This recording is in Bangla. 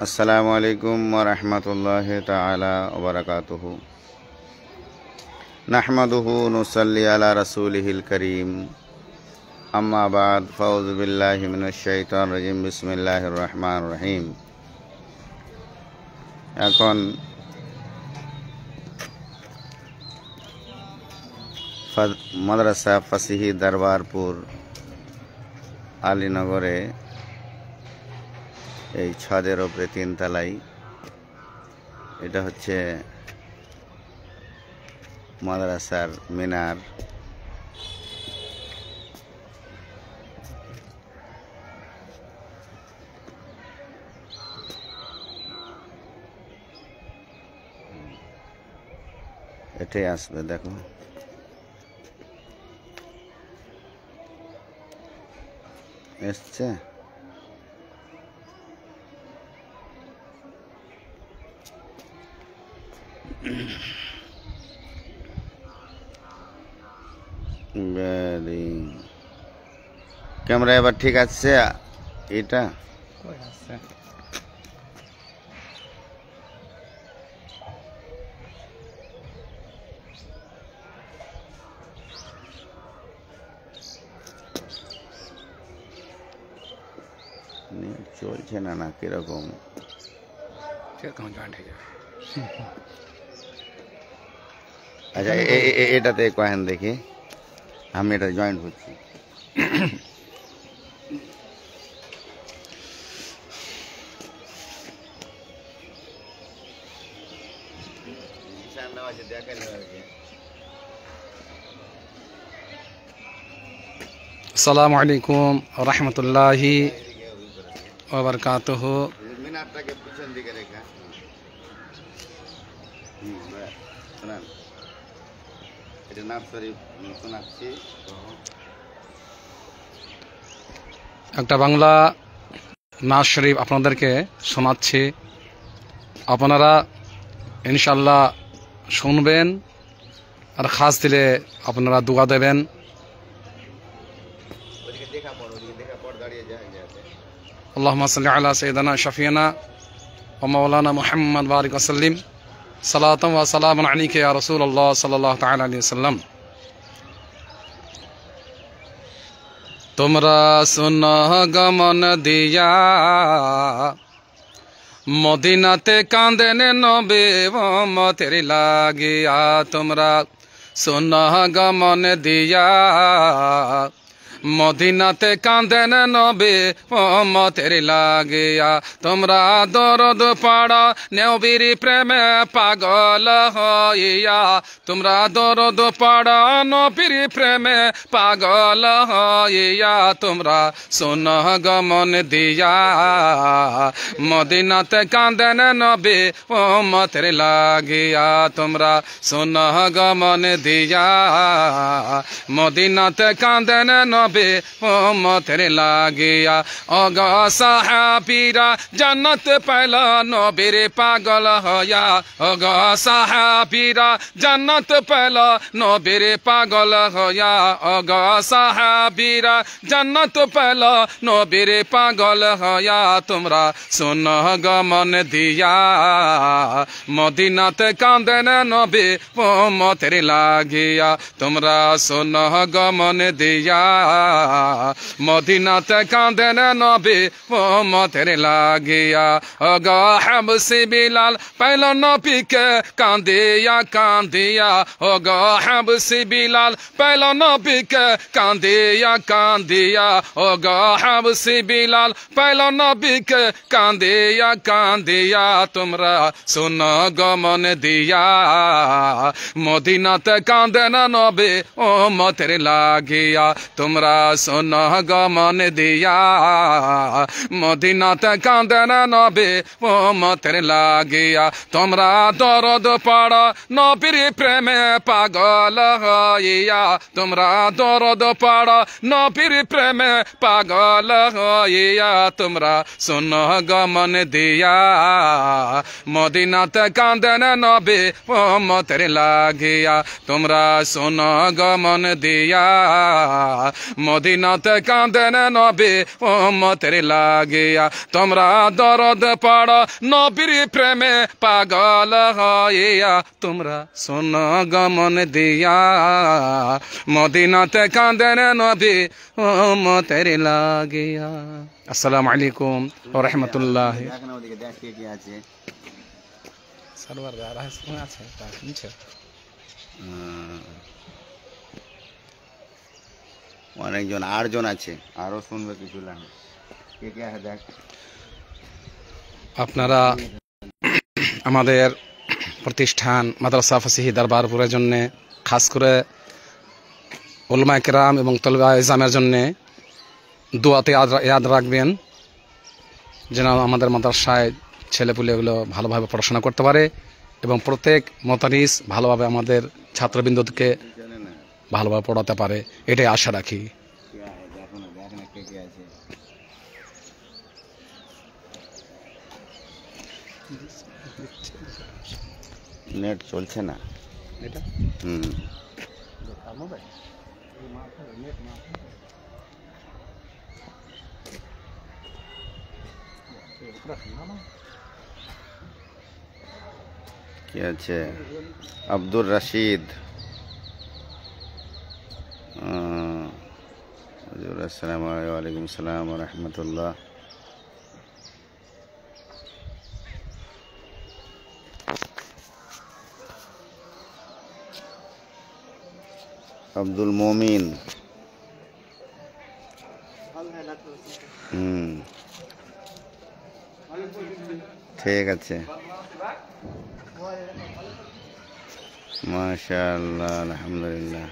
अस्सलामु अलैकुम व रहमतुल्लाहि तआला व बरकातुहू। नहमदुहू नुसल्ली अला रसूलिहिल करीम। अम्मा बाद फ़ऊज़ु बिल्लाहि मिनश शैतानिर रजीम। बिस्मिल्लाहिर रहमानिर रहीम। এখন মাদ্রাসা ফাসিহি দরবারপুর আলীনগরে এই ছাদের ওপরে তিনতলায়, এটা হচ্ছে মাদ্রাসার মিনার। এটাই আসবে, দেখো এসছে। ক্যামেরা এবার ঠিক আছে? এটা চলছে না, না কিরকম জয়েন্ট হয়ে যাবে। আচ্ছা, এটাতে কয়েন দেখি, আমি এটা জয়েন্ট হচ্ছি। আসসালামু আলাইকুম ওয়া রাহমাতুল্লাহি ওয়া বারাকাতুহু। মিনারটাকে পিছন দিকে রেখে এটা নার্সারি শোনাচ্ছি। একটা বাংলা নাজ শরীফ আপনাদেরকে শোনাচ্ছি, আপনারা ইনশাআল্লাহ শুনবেন আর খাস দিলে আপনারা দোয়া দেবেন। আল্লাহুম্মা সাল্লি আলা সাইয়্যিদিনা শাফিয়ানা ওয়া মাওলানা মুহাম্মদ বারিক ওয়া সাল্লিম সালাতান ওয়া সালামান আলাইকা ইয়া রাসূলুল্লাহ সাল্লাল্লাহু তাআলা আলাইহি ওয়াসাল্লাম। তোমরা শোনো গমন দিয়া মদিনাতে কাঁদেন নবী উম্মতের লাগিয়া। তোমরা শোনো গমন দিয়া মদিনাতে কাঁদেন নবী উম্মতের লাগিয়া। তোমরা দরদ পড়ো নবীর প্রেমে পাগল হইয়া। তোমরা দরদ পড়ো নবীর প্রেমে পাগল হইয়া। তোমরা শোনো গমন দিয়া মদিনাতে কাঁদেন নবী উম্মতের লাগিয়া। তোমরা শোনো গমন দিয়া মদিনাতে কাঁদেন নবী উম্মতের লাগিয়া। ওগ সাহাবীরা জান্নাত পাইল নবীর পাগল হইয়া। ওগ সাহাবীরা জান্নাত পাইল নবীর পাগল হইয়া। ওগ সাহাবীরা জান্নাত পাইল নবীর পাগল হইয়া। তোমরা শোনো গমন দিয়া মদিনাতে কাঁদেন নবী উম্মতের লাগিয়া। তোমরা শোনো গমন দিয়া মদিনাতে কাঁদেন নবী উম্মতের লাগিয়া। ওগ হাবশী বিলাল পাইল নবীকে কান্দিয়া কান্দিয়া। ওগ হাবশী বিলাল পাইল নবীকে কান্দিয়া কান্দিয়া। ওগ হাবশী বিলাল পাইল নবীকে কান্দিয়া কান্দিয়া। তোমরা শোনো গমন দিয়া মদিনাতে কাঁদেন নবী উম্মতের লাগিয়া। তোমরা শোনো গমন দিয়া মদিনাতে কাঁদেন নবী উম্মতের লাগিয়া। তোমরা দরদ পড়ো নবীর প্রেমে পাগল হইয়া। তোমরা দরদ পড়ো নবীর প্রেমে পাগল হইয়া। তোমরা শোনো গমন দিয়া মদিনাতে কাঁদেন নবী উম্মতের লাগিয়া। তোমরা শোনো গমন দিয়া মদিনাতে কাঁদেন নবী উম্মতের লাগিয়া তোমরা দরদ পড়ো নবীর প্রেমে পাগল হইয়া তোমরা শোনো গমন দিয়া মদিনাতে কাঁদেন নবী উম্মতের লাগিয়া। আসসালামু আলাইকুম ওয়া রাহমাতুল্লাহি। দেখ না ওদিকে, দেখ কে কে আছে। সারওয়ার আছে তা শুনছো? অনেকজন, 8 জন আছে, আরো শুনবে কিছু লাগে। কে কে আছে দেখ। আপনারা আমাদের প্রতিষ্ঠান মাদ্রাসা ফাসিহি দরবারপুরের জন্য, খাস করে উলামায়ে কেরাম এবং তলবে ইজামের জন্য দোয়াতে ইয়াদ রাখবেন, যেন আমাদের মাদ্রাসায় ছেলেপুলেগুলো ভালোভাবে পড়াশোনা করতে পারে এবং প্রত্যেক মতানিস ভালোভাবে আমাদের ছাত্রবৃন্দকে ভালোভাবে পড়াতে পারে, এটাই আশা রাখি। নেট চলছে না এটা কি আছে? আব্দুর রশিদ, আসসালামু আলাইকুম আসসালাম ওয়া রাহমাতুল্লাহ। আব্দুল মমিন, ঠিক আছে, মাশাআল্লাহ, আলহামদুলিল্লাহ।